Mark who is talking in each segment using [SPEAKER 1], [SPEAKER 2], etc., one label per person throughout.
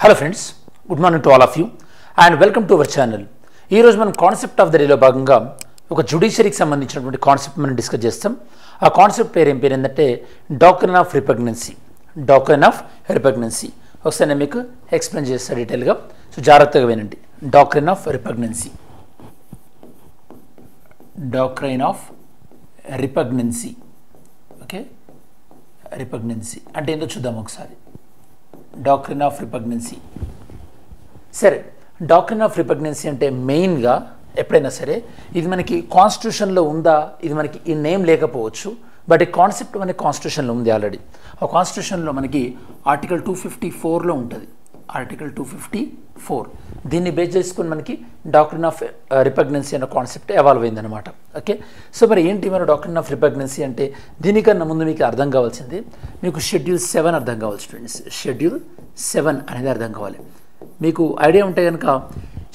[SPEAKER 1] Hello friends, good morning to all of you and welcome to our channel. ఈ రోజు మనం concept of the డేలో భాగంగా ఒక జ్యుడిషియరీకి సంబంధించినటువంటి కాన్సెప్ట్ మనం డిస్కస్ చేస్తాం. ఆ కాన్సెప్ట్ పేరు ఏంటంటే doctrine of repugnancy. Doctrine of repugnancy ఒకసారి నేను మీకు ఎక్స్ప్లెయిన్ చేస్తాను డీటెయిల్గా. సో జాగ్రత్తగా వినండి. Doctrine of repugnancy. Doctrine of repugnancy. Okay, repugnancy అంటే ఏంటో చూద్దాం ఒకసారి. Doctrine of repugnancy. సరే, డాక్ట్రిన్ ఆఫ్ రిపగ్నెన్సీ అంటే మెయిన్గా ఎప్పుడైనా సరే ఇది మనకి కాన్స్టిట్యూషన్లో ఉందా, ఇది మనకి ఈ నేమ్ లేకపోవచ్చు, బట్ ఈ కాన్సెప్ట్ మనకి కాన్స్టిట్యూషన్లో ఉంది ఆల్రెడీ. ఆ కాన్స్టిట్యూషన్లో మనకి ఆర్టికల్ 254లో ఉంటుంది. ఆర్టికల్ 254 దీన్ని బేస్ చేసుకుని మనకి డాక్ట్రిన్ ఆఫ్ రిపగ్నెన్సీ అనే కాన్సెప్ట్ ఎవాల్వ్ అయిందనమాట. ఓకే, సో మరి ఏంటి మన డాక్ట్రిన్ ఆఫ్ రిపగ్నెన్సీ అంటే దీనికన్నా ముందు మీకు అర్థం కావాల్సింది మీకు షెడ్యూల్ 7 అర్థం కావాలి స్టూడెంట్స్. షెడ్యూల్ 7 అనేది అర్థం కావాలి. మీకు ఐడియా ఉంటే కనుక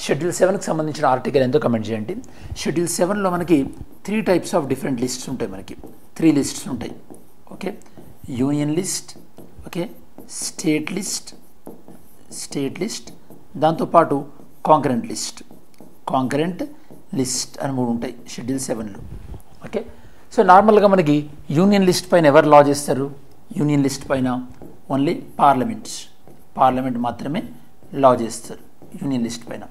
[SPEAKER 1] షెడ్యూల్ 7కి సంబంధించిన ఆర్టికల్ ఎంతో కమెంట్ చేయండి. షెడ్యూల్ 7లో మనకి 3 టైప్స్ ఆఫ్ డిఫరెంట్ లిస్ట్స్ ఉంటాయి. మనకి 3 లిస్ట్స్ ఉంటాయి. Okay, union list, okay, state list దాంతోపాటు కాంకరెంట్ లిస్ట్ అని 3 ఉంటాయి షెడ్యూల్ 7లో. ఓకే, సో నార్మల్గా మనకి యూనియన్ లిస్ట్ పైన ఎవరు లా చేస్తారు? యూనియన్ లిస్ట్ పైన ఓన్లీ పార్లమెంట్ మాత్రమే లా చేస్తారు యూనియన్ లిస్ట్ పైన.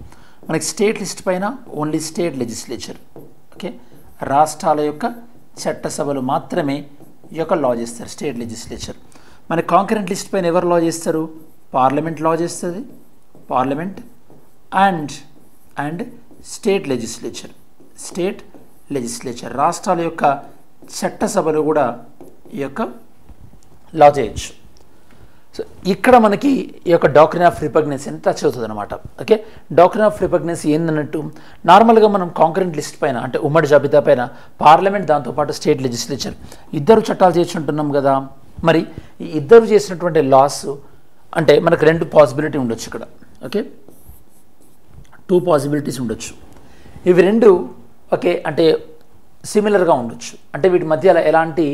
[SPEAKER 1] మనకి స్టేట్ లిస్ట్ పైన ఓన్లీ స్టేట్ లెజిస్లేచర్, ఓకే, రాష్ట్రాల యొక్క చట్టసభలు మాత్రమే ఈ యొక్క లా చేస్తారు, స్టేట్ లెజిస్లేచర్. మన కాంకరెంట్ లిస్ట్ పైన ఎవరు లా చేస్తారు? పార్లమెంట్ లా చేస్తుంది. పార్లమెంట్ అండ్ స్టేట్ లెజిస్లేచర్ రాష్ట్రాల యొక్క చట్టసభలు కూడా ఈ యొక్క లా చేయొచ్చు. సో ఇక్కడ మనకి ఈ యొక్క డాక్ట్రిన్ ఆఫ్ రిపగ్నెన్సీ అని టచ్ అవుతుంది అనమాట. ఓకే, డాక్ట్రిన్ ఆఫ్ రిపగ్నెన్సీ ఏందన్నట్టు నార్మల్గా మనం కాంకరెంట్ లిస్ట్ పైన అంటే ఉమ్మడి జాబితా పైన పార్లమెంట్ దాంతోపాటు స్టేట్ లెజిస్లేచర్ ఇద్దరు చట్టాలు చేర్చుంటున్నాం కదా. మరి ఈ ఇద్దరు చేసినటువంటి లాస్ అంటే మనకు 2 పాసిబిలిటీ ఉండొచ్చు ఇక్కడ. ఓకే, 2 పాసిబిలిటీస్ ఉండొచ్చు. ఇవి 2 ఓకే అంటే సిమిలర్గా ఉండొచ్చు, అంటే వీటి మధ్య ఎలాంటి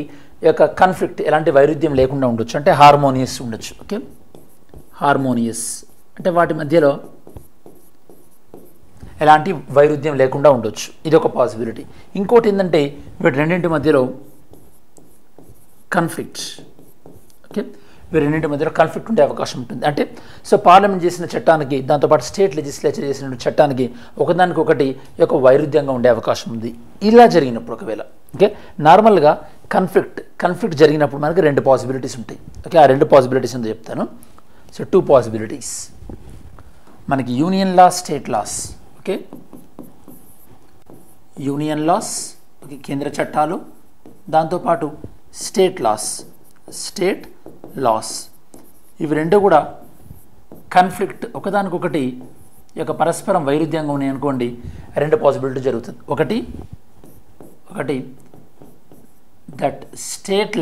[SPEAKER 1] యొక్క కాన్ఫ్లిక్ట్ ఎలాంటి వైరుధ్యం లేకుండా ఉండొచ్చు, అంటే హార్మోనియస్ ఉండొచ్చు. ఓకే, హార్మోనియస్ అంటే వాటి మధ్యలో ఎలాంటి వైరుధ్యం లేకుండా ఉండొచ్చు. ఇది ఒక పాసిబిలిటీ. ఇంకోటి ఏంటంటే వీటి రెండింటి మధ్యలో కాన్ఫ్లిక్ట్. ఓకే, వీరి రెండింటి మధ్యలో కాన్ఫ్లిక్ట్ ఉండే అవకాశం ఉంటుంది. అంటే సో పార్లమెంట్ చేసిన చట్టానికి దాంతోపాటు స్టేట్ లెజిస్లేచర్ చేసిన చట్టానికి ఒకదానికొకటి యొక్క వైరుధ్యంగా ఉండే అవకాశం ఉంది. ఇలా జరిగినప్పుడు ఒకవేళ ఓకే నార్మల్గా కాన్ఫ్లిక్ట్ జరిగినప్పుడు మనకి 2 పాసిబిలిటీస్ ఉంటాయి. ఓకే, ఆ 2 పాసిబిలిటీస్ ఉందో చెప్తాను. సో 2 పాసిబిలిటీస్ మనకి union laws, state laws. Okay, union laws, okay, కేంద్ర చట్టాలు, దాంతోపాటు స్టేట్ లాస్ ఇవి 2 కూడా కాన్ఫ్లిక్ట్ ఒకదానికొకటి యొక్క పరస్పరం వైరుధ్యంగా ఉన్నాయి అనుకోండి, 2 పాసిబిలిటీ జరుగుతుంది. ఒకటి that state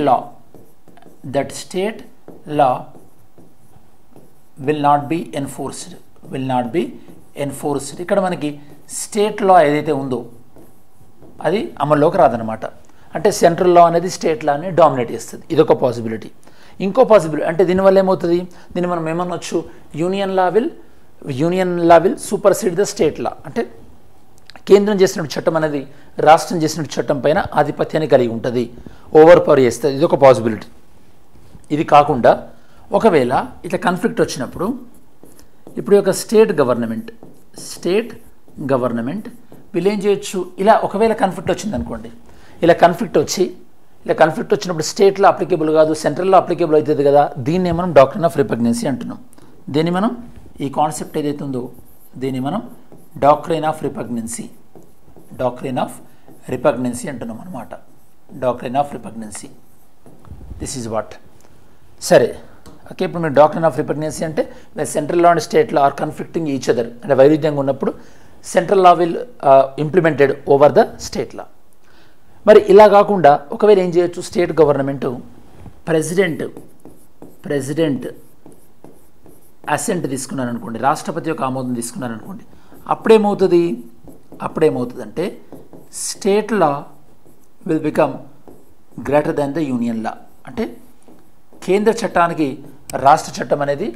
[SPEAKER 1] law will not be enforced. ఇక్కడ మనకి స్టేట్ లా ఏదైతే ఉందో అది అమల్లోకి రాదనమాట. అంటే సెంట్రల్ లా అనేది స్టేట్ లాని డామినేట్ చేస్తుంది. ఇదొక పాసిబిలిటీ. ఇంకో పాసిబిలిటీ అంటే దీనివల్ల ఏమవుతుంది, దీన్ని మనం ఏమనొచ్చు, union law will supersede the state law. అంటే కేంద్రం చేసినట్టు చట్టం అనేది రాష్ట్రం చేసినట్టు చట్టం పైన ఆధిపత్యాన్ని కలిగి ఉంటుంది, ఓవర్ పవర్ చేస్తుంది. ఇది ఒక పాసిబిలిటీ. ఇది కాకుండా ఒకవేళ ఇట్లా కాన్ఫ్లిక్ట్ వచ్చినప్పుడు ఇప్పుడు యొక్క స్టేట్ గవర్నమెంట్ వీళ్ళు ఏం చేయొచ్చు, ఇలా ఒకవేళ కాన్ఫ్లిక్ట్ వచ్చింది అనుకోండి, ఇలా కాన్ఫ్లిక్ట్ వచ్చినప్పుడు స్టేట్లో అప్లికేబుల్ కాదు, సెంట్రల్లో అప్లికేబుల్ అవుతుంది కదా, దీన్ని మనం డాక్ట్రిన్ ఆఫ్ రిపగ్నెన్సీ అంటున్నాం. దీన్ని మనం ఈ కాన్సెప్ట్ ఏదైతే ఉందో దీన్ని మనం డాక్ట్రిన్ ఆఫ్ రిపగ్నెన్సీ అంటున్నాం అనమాట. Doctrine of repugnancy, this is what. సరే, ఓకే, ఇప్పుడు మీరు డాక్ట్రిన్ ఆఫ్ రిపగ్నెన్సీ అంటే central law and state law are conflicting each other అంటే వైరుధ్యంగా ఉన్నప్పుడు central law will implemented over the state law. మరి ఇలా కాకుండా ఒకవేళ ఏం చేయొచ్చు, స్టేట్ గవర్నమెంట్ ప్రెసిడెంట్ అసెంట్ తీసుకున్నారనుకోండి, రాష్ట్రపతి యొక్క ఆమోదం తీసుకున్నారనుకోండి, అప్పుడేమవుతుందంటే state law will become greater than the union law. అంటే కేంద్ర చట్టానికి రాష్ట్ర చట్టం అనేది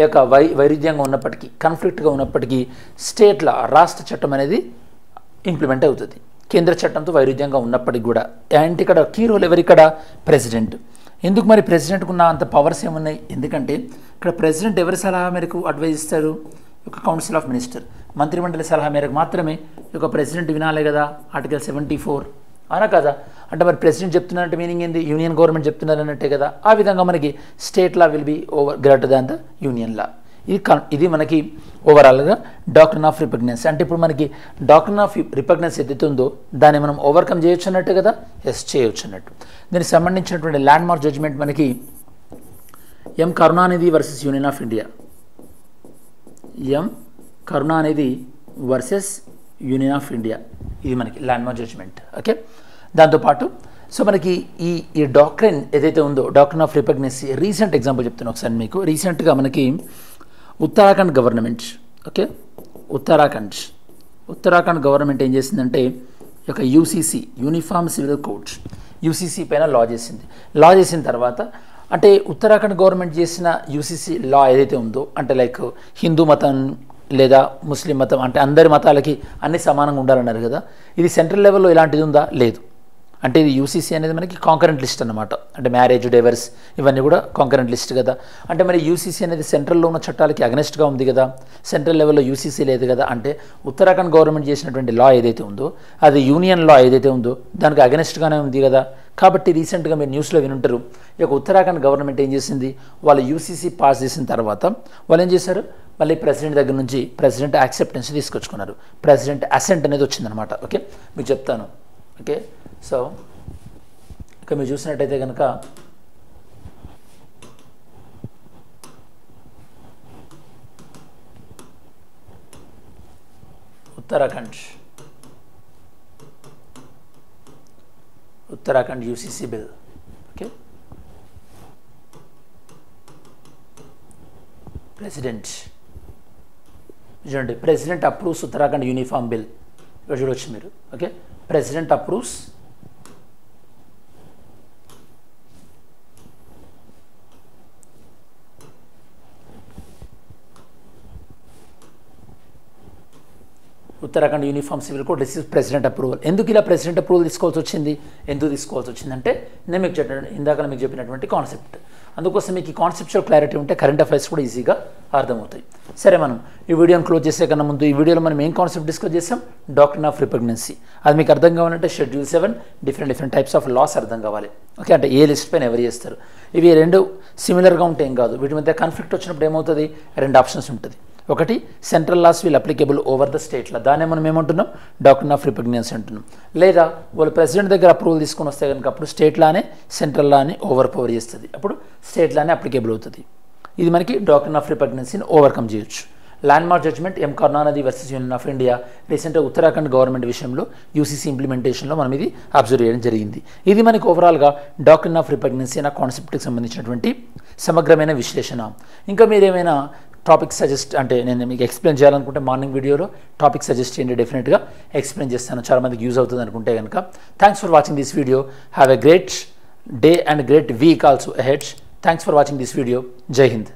[SPEAKER 1] యొక్క వైరుధ్యంగా ఉన్నప్పటికీ, కాన్ఫ్లిక్ట్గా ఉన్నప్పటికీ స్టేట్ల రాష్ట్ర చట్టం అనేది ఇంప్లిమెంట్ అవుతుంది కేంద్ర చట్టంతో వైరుధ్యంగా ఉన్నప్పటికీ కూడా. అండ్ ఇక్కడ కీ రోల్ ఎవరు ఇక్కడ? ప్రెసిడెంట్. ఎందుకు మరి ప్రెసిడెంట్కు ఉన్న అంత పవర్స్ ఏమున్నాయి? ఎందుకంటే ఇక్కడ ప్రెసిడెంట్ ఎవరి సలహా మేరకు అడ్వైజ్ ఇస్తారు? ఒక కౌన్సిల్ ఆఫ్ మినిస్టర్, మంత్రిమండలి సలహా మేరకు మాత్రమే ఈ యొక్క ప్రెసిడెంట్ వినాలే కదా, ఆర్టికల్ 74 అవునా కదా. అంటే మరి ప్రెసిడెంట్ చెప్తున్నారంటే మీనింగ్ ఏంది? యూనియన్ గవర్నమెంట్ చెప్తున్నారన్నట్టే కదా. ఆ విధంగా మనకి state law will be over greater than the union law. ఇది మనకి ఓవరాల్గా డాక్ట్రిన్ ఆఫ్ రిపగ్నెన్సీ. అంటే ఇప్పుడు మనకి డాక్ట్రిన్ ఆఫ్ రిపగ్నెన్సీ ఏదైతే ఉందో దాన్ని మనం ఓవర్కమ్ చేయొచ్చు అన్నట్టు కదా. ఎస్, చేయొచ్చు అన్నట్టు. దీనికి సంబంధించినటువంటి ల్యాండ్ మార్క్ జడ్జిమెంట్ మనకి M Karunanidhi versus union of India. M Karunanidhi versus union of India, ఇది మనకి ల్యాండ్ మార్క్ జడ్జిమెంట్. ఓకే, దాంతోపాటు సో మనకి ఈ డాక్ట్రిన్ ఏదైతే ఉందో doctrine of repugnancy recent example చెప్తాను ఒకసారి మీకు. రీసెంట్గా మనకి Uttarakhand government, okay, Uttarakhand government ఏం చేసిందంటే ఈ యొక్క UCC, uniform civil code, UCC పైన లా చేసింది. లా చేసిన తర్వాత అంటే ఉత్తరాఖండ్ గవర్నమెంట్ చేసిన యూసీసీ లా ఏదైతే ఉందో అంటే లైక్ హిందూ మతం లేదా ముస్లిం మతం అంటే అందరి మతాలకి అన్ని సమానంగా ఉండాలన్నారు కదా. ఇది సెంట్రల్ లెవెల్లో ఇలాంటిది ఉందా? లేదు. అంటే ఇది యూసీసీ అనేది మనకి కాంకరెంట్ లిస్ట్ అన్నమాట. అంటే మ్యారేజ్, డైవర్స్ ఇవన్నీ కూడా కాంకరెంట్ లిస్ట్ కదా. అంటే మరి యూసీసీ అనేది సెంట్రల్లో ఉన్న చట్టాలకి అగనెస్ట్గా ఉంది కదా, సెంట్రల్ లెవెల్లో యూసీసీ లేదు కదా. అంటే ఉత్తరాఖండ్ గవర్నమెంట్ చేసినటువంటి లా ఏదైతే ఉందో అది యూనియన్ లా ఏదైతే ఉందో దానికి అగనెస్ట్గానే ఉంది కదా. కాబట్టి రీసెంట్గా మీరు న్యూస్లో వినుంటారు, ఈ యొక్క ఉత్తరాఖండ్ గవర్నమెంట్ ఏం చేసింది, వాళ్ళు యూసీసీ పాస్ చేసిన తర్వాత వాళ్ళు ఏం చేశారు, మళ్ళీ ప్రెసిడెంట్ దగ్గర నుంచి ప్రెసిడెంట్ యాక్సెప్టెన్స్ తీసుకొచ్చుకున్నారు. ప్రెసిడెంట్ అసెంట్ అనేది వచ్చిందనమాట. ఓకే, మీకు చెప్తాను. ఓకే, సో ఇక మీరు చూసినట్టయితే కనుక Uttarakhand UCC bill. Okay, president చూడండి, president approves Uttarakhand uniform bill. ఇక్కడ చూడవచ్చు మీరు. Okay, president approves Uttarakhand uniform civil code. This is president approval. ఎందుకు ఇలా ప్రెసిడెంట్ అప్రూవల్ తీసుకోవాల్సి వచ్చింది? ఎందుకు తీసుకోవాల్సి వచ్చిందంటే నేను మీకు ఇందాక మీకు చెప్పినటువంటి కాన్సెప్ట్. అందుకోసం మీకు ఈ కాన్సెప్చువల్ క్లారిటీ ఉంటే కరెంట్ అఫైర్స్ కూడా ఈజీగా అర్థమవుతాయి. సరే, మనం ఈ వీడియోని క్లోజ్ చేసే కన్నా ముందు ఈ వీడియోలో మనం ఏం కాన్సెప్ట్ డిస్కస్ చేసాం? Doctrine of repugnancy. అది మీకు అర్థం కావాలంటే schedule 7 different types of laws అర్థం కావాలి. ఓకే, అంటే ఏ లిస్ట్ పైన ఎవరు చేస్తారు, ఇవి రెండు సిమిలర్గా ఉంటే ఏం కాదు. వీటి మధ్య కాన్ఫ్లిక్ట్ వచ్చినప్పుడు ఏమవుతుంది? రెండు ఆప్షన్స్ ఉంటుంది. ఒకటి central laws will applicable over the state law, దాన్నే మనం ఏమంటున్నాం? డాక్ట్రిన్ ఆఫ్ రిపగ్నెన్సీ అంటున్నాం. లేదా వాళ్ళు ప్రెసిడెంట్ దగ్గర అప్రూవల్ తీసుకొని వస్తే కనుక అప్పుడు స్టేట్ లానే సెంట్రల్ లాని ఓవర్ పవర్ చేస్తుంది, అప్పుడు స్టేట్ లానే అప్లికేబుల్ అవుతుంది. ఇది మనకి డాక్ట్రిన్ ఆఫ్ రిపగ్నెన్సీని ఓవర్కమ్ చేయొచ్చు. Landmark judgment M Karunanidhi versus union of India. రీసెంట్గా ఉత్తరాఖండ్ గవర్నమెంట్ విషయంలో యూసీసీ ఇంప్లిమెంటేషన్లో మనం ఇది అబ్జర్వ్ చేయడం జరిగింది. ఇది మనకి ఓవరాల్గా డాక్ట్రిన్ ఆఫ్ రిపగ్నెన్సీ అనే కాన్సెప్ట్కి సంబంధించినటువంటి సమగ్రమైన విశ్లేషణ. ఇంకా మీరు ఏమైనా టాపిక్ సజెస్ట్ అంటే నేను మీకు ఎక్స్ప్లెయిన్ చేయాలనుకుంటే మార్నింగ్ వీడియోలో టాపిక్ సజెస్ట్ చేయండి, డెఫినెట్గా ఎక్స్ప్లెయిన్ చేస్తాను. చాలా మందికి యూజ్ అవుతుంది అనుకుంటే కనుక. Thanks for watching this video. Have a great day and great week also ahead. Thanks for watching this video. జై హింద్.